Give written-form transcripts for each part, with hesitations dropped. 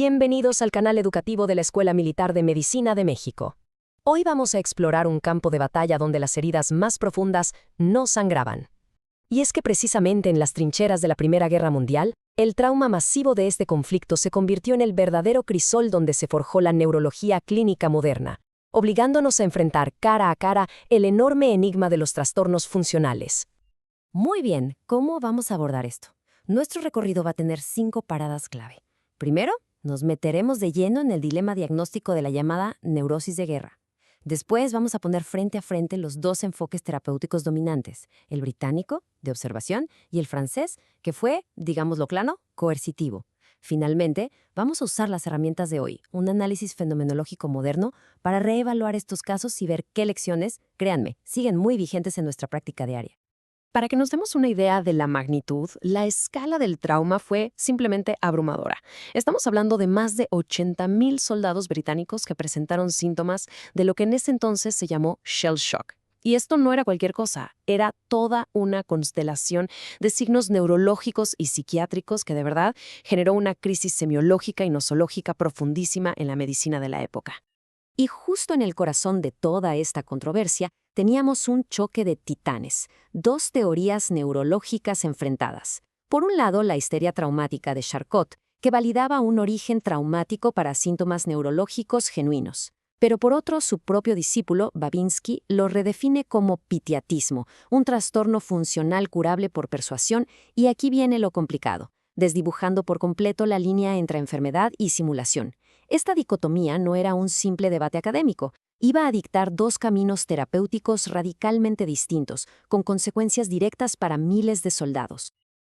Bienvenidos al canal educativo de la Escuela Militar de Medicina de México. Hoy vamos a explorar un campo de batalla donde las heridas más profundas no sangraban. Y es que precisamente en las trincheras de la Primera Guerra Mundial, el trauma masivo de este conflicto se convirtió en el verdadero crisol donde se forjó la neurología clínica moderna, obligándonos a enfrentar cara a cara el enorme enigma de los trastornos funcionales. Muy bien, ¿cómo vamos a abordar esto? Nuestro recorrido va a tener 5 paradas clave. Primero, nos meteremos de lleno en el dilema diagnóstico de la llamada neurosis de guerra. Después vamos a poner frente a frente los dos enfoques terapéuticos dominantes, el británico, de observación, y el francés, que fue, digámoslo claro, coercitivo. Finalmente, vamos a usar las herramientas de hoy, un análisis fenomenológico moderno, para reevaluar estos casos y ver qué lecciones, créanme, siguen muy vigentes en nuestra práctica diaria. Para que nos demos una idea de la magnitud, la escala del trauma fue simplemente abrumadora. Estamos hablando de más de 80,000 soldados británicos que presentaron síntomas de lo que en ese entonces se llamó shell shock. Y esto no era cualquier cosa, era toda una constelación de signos neurológicos y psiquiátricos que de verdad generó una crisis semiológica y nosológica profundísima en la medicina de la época. Y justo en el corazón de toda esta controversia, teníamos un choque de titanes, dos teorías neurológicas enfrentadas. Por un lado, la histeria traumática de Charcot, que validaba un origen traumático para síntomas neurológicos genuinos. Pero por otro, su propio discípulo, Babinski, lo redefine como pitiatismo, un trastorno funcional curable por persuasión, y aquí viene lo complicado, desdibujando por completo la línea entre enfermedad y simulación. Esta dicotomía no era un simple debate académico, iba a dictar dos caminos terapéuticos radicalmente distintos, con consecuencias directas para miles de soldados.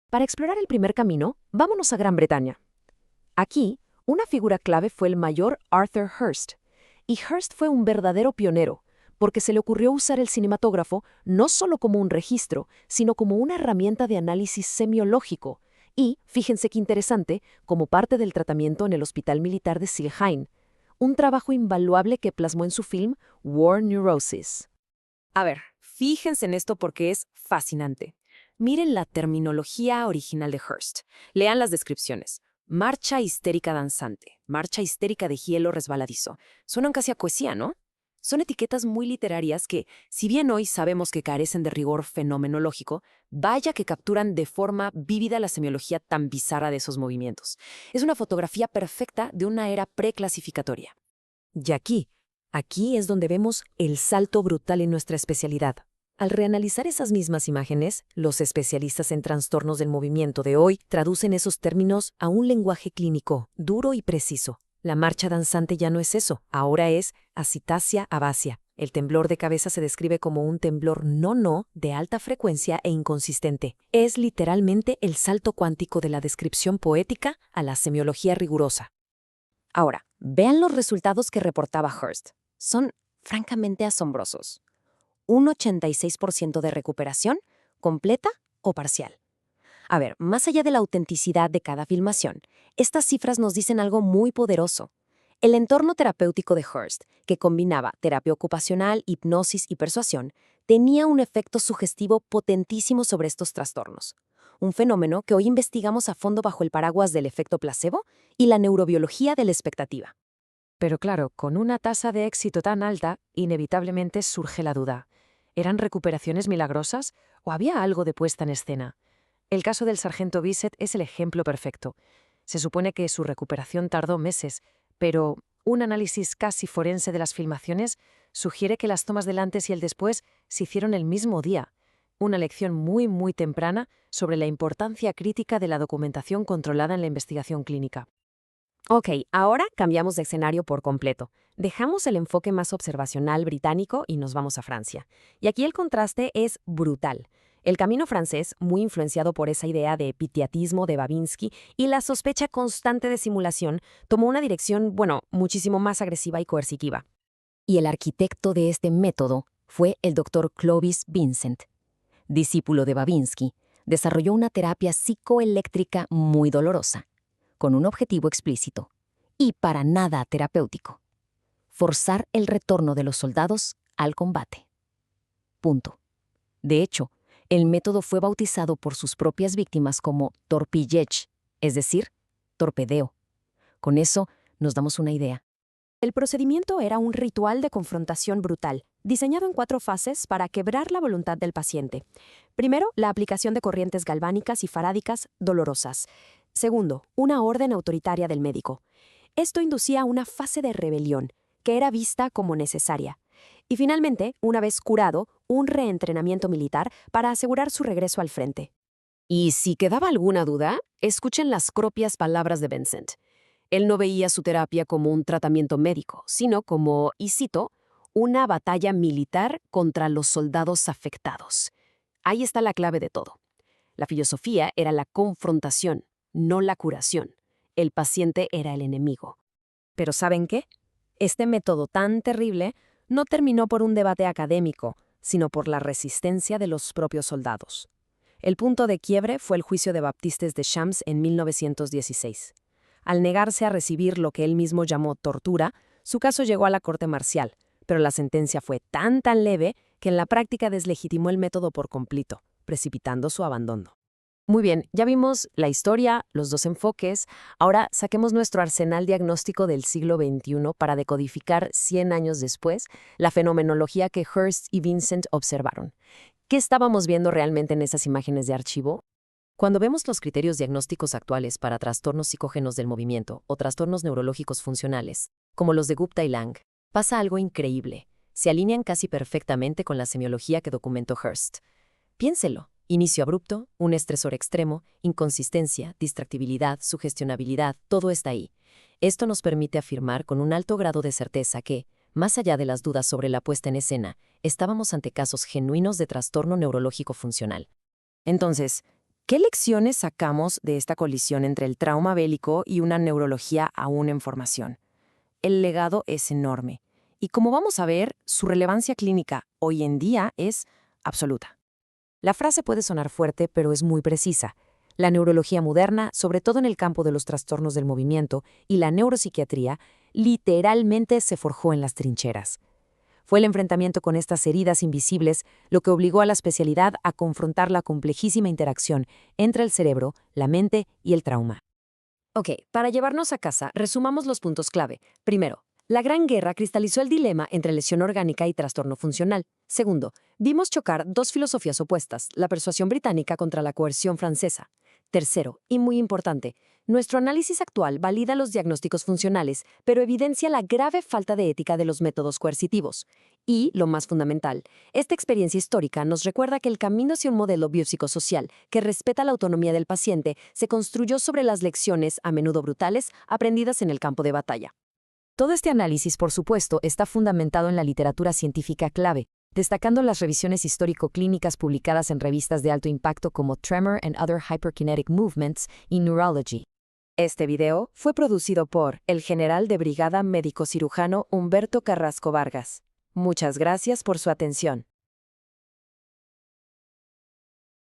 Para explorar el primer camino, vámonos a Gran Bretaña. Aquí, una figura clave fue el mayor Arthur Hurst. Y Hurst fue un verdadero pionero, porque se le ocurrió usar el cinematógrafo no solo como un registro, sino como una herramienta de análisis semiológico, y, fíjense qué interesante, como parte del tratamiento en el Hospital Militar de Silheim, un trabajo invaluable que plasmó en su film War Neurosis. A ver, fíjense en esto porque es fascinante. Miren la terminología original de Hurst. Lean las descripciones. Marcha histérica danzante, marcha histérica de hielo resbaladizo. Suenan casi a poesía, ¿no? Son etiquetas muy literarias que, si bien hoy sabemos que carecen de rigor fenomenológico, vaya que capturan de forma vívida la semiología tan bizarra de esos movimientos. Es una fotografía perfecta de una era preclasificatoria. Y aquí es donde vemos el salto brutal en nuestra especialidad. Al reanalizar esas mismas imágenes, los especialistas en trastornos del movimiento de hoy traducen esos términos a un lenguaje clínico, duro y preciso. La marcha danzante ya no es eso, ahora es acitasia abasia. El temblor de cabeza se describe como un temblor no de alta frecuencia e inconsistente. Es literalmente el salto cuántico de la descripción poética a la semiología rigurosa. Ahora, vean los resultados que reportaba Hurst. Son francamente asombrosos. Un 86% de recuperación, completa o parcial. A ver, más allá de la autenticidad de cada filmación, estas cifras nos dicen algo muy poderoso. El entorno terapéutico de Hurst, que combinaba terapia ocupacional, hipnosis y persuasión, tenía un efecto sugestivo potentísimo sobre estos trastornos. Un fenómeno que hoy investigamos a fondo bajo el paraguas del efecto placebo y la neurobiología de la expectativa. Pero claro, con una tasa de éxito tan alta, inevitablemente surge la duda. ¿Eran recuperaciones milagrosas o había algo de puesta en escena? El caso del sargento Bissett es el ejemplo perfecto. Se supone que su recuperación tardó meses, pero un análisis casi forense de las filmaciones sugiere que las tomas del antes y el después se hicieron el mismo día. Una lección muy temprana sobre la importancia crítica de la documentación controlada en la investigación clínica. Ok, ahora cambiamos de escenario por completo. Dejamos el enfoque más observacional británico y nos vamos a Francia. Y aquí el contraste es brutal. El camino francés, muy influenciado por esa idea de pitiatismo de Babinski y la sospecha constante de simulación, tomó una dirección, muchísimo más agresiva y coercitiva. Y el arquitecto de este método fue el doctor Clovis Vincent. Discípulo de Babinski, desarrolló una terapia psicoeléctrica muy dolorosa, con un objetivo explícito, y para nada terapéutico: forzar el retorno de los soldados al combate. Punto. De hecho, el método fue bautizado por sus propias víctimas como torpillage, es decir, torpedeo, Con eso nos damos una idea. El procedimiento era un ritual de confrontación brutal, diseñado en 4 fases para quebrar la voluntad del paciente. Primero, la aplicación de corrientes galvánicas y farádicas dolorosas. Segundo, una orden autoritaria del médico. Esto inducía una fase de rebelión, que era vista como necesaria. Y finalmente, una vez curado, un reentrenamiento militar para asegurar su regreso al frente. Y si quedaba alguna duda, escuchen las propias palabras de Vincent. Él no veía su terapia como un tratamiento médico, sino como, y cito, una batalla militar contra los soldados afectados. Ahí está la clave de todo. La filosofía era la confrontación, no la curación. El paciente era el enemigo. Pero ¿saben qué? Este método tan terrible no terminó por un debate académico, sino por la resistencia de los propios soldados. El punto de quiebre fue el juicio de Baptistes de Champs en 1916. Al negarse a recibir lo que él mismo llamó tortura, su caso llegó a la corte marcial, pero la sentencia fue tan leve que en la práctica deslegitimó el método por completo, precipitando su abandono. Muy bien, ya vimos la historia, los 2 enfoques. Ahora saquemos nuestro arsenal diagnóstico del siglo XXI para decodificar 100 años después la fenomenología que Hirst y Vincent observaron. ¿Qué estábamos viendo realmente en esas imágenes de archivo? Cuando vemos los criterios diagnósticos actuales para trastornos psicógenos del movimiento o trastornos neurológicos funcionales, como los de Gupta y Lang, pasa algo increíble. Se alinean casi perfectamente con la semiología que documentó Hirst. Piénselo. Inicio abrupto, un estresor extremo, inconsistencia, distractibilidad, sugestionabilidad, todo está ahí. Esto nos permite afirmar con un alto grado de certeza que, más allá de las dudas sobre la puesta en escena, estábamos ante casos genuinos de trastorno neurológico funcional. Entonces, ¿qué lecciones sacamos de esta colisión entre el trauma bélico y una neurología aún en formación? El legado es enorme, y como vamos a ver, su relevancia clínica hoy en día es absoluta. La frase puede sonar fuerte, pero es muy precisa. La neurología moderna, sobre todo en el campo de los trastornos del movimiento y la neuropsiquiatría, literalmente se forjó en las trincheras. Fue el enfrentamiento con estas heridas invisibles lo que obligó a la especialidad a confrontar la complejísima interacción entre el cerebro, la mente y el trauma. Ok, para llevarnos a casa, resumamos los puntos clave. Primero, la Gran Guerra cristalizó el dilema entre lesión orgánica y trastorno funcional. Segundo, vimos chocar 2 filosofías opuestas, la persuasión británica contra la coerción francesa. Tercero, y muy importante, nuestro análisis actual valida los diagnósticos funcionales, pero evidencia la grave falta de ética de los métodos coercitivos. Y, lo más fundamental, esta experiencia histórica nos recuerda que el camino hacia un modelo biopsicosocial que respeta la autonomía del paciente se construyó sobre las lecciones, a menudo brutales, aprendidas en el campo de batalla. Todo este análisis, por supuesto, está fundamentado en la literatura científica clave, destacando las revisiones histórico-clínicas publicadas en revistas de alto impacto como Tremor and Other Hyperkinetic Movements y Neurology. Este video fue producido por el general de brigada médico cirujano Humberto Carrasco Vargas. Muchas gracias por su atención.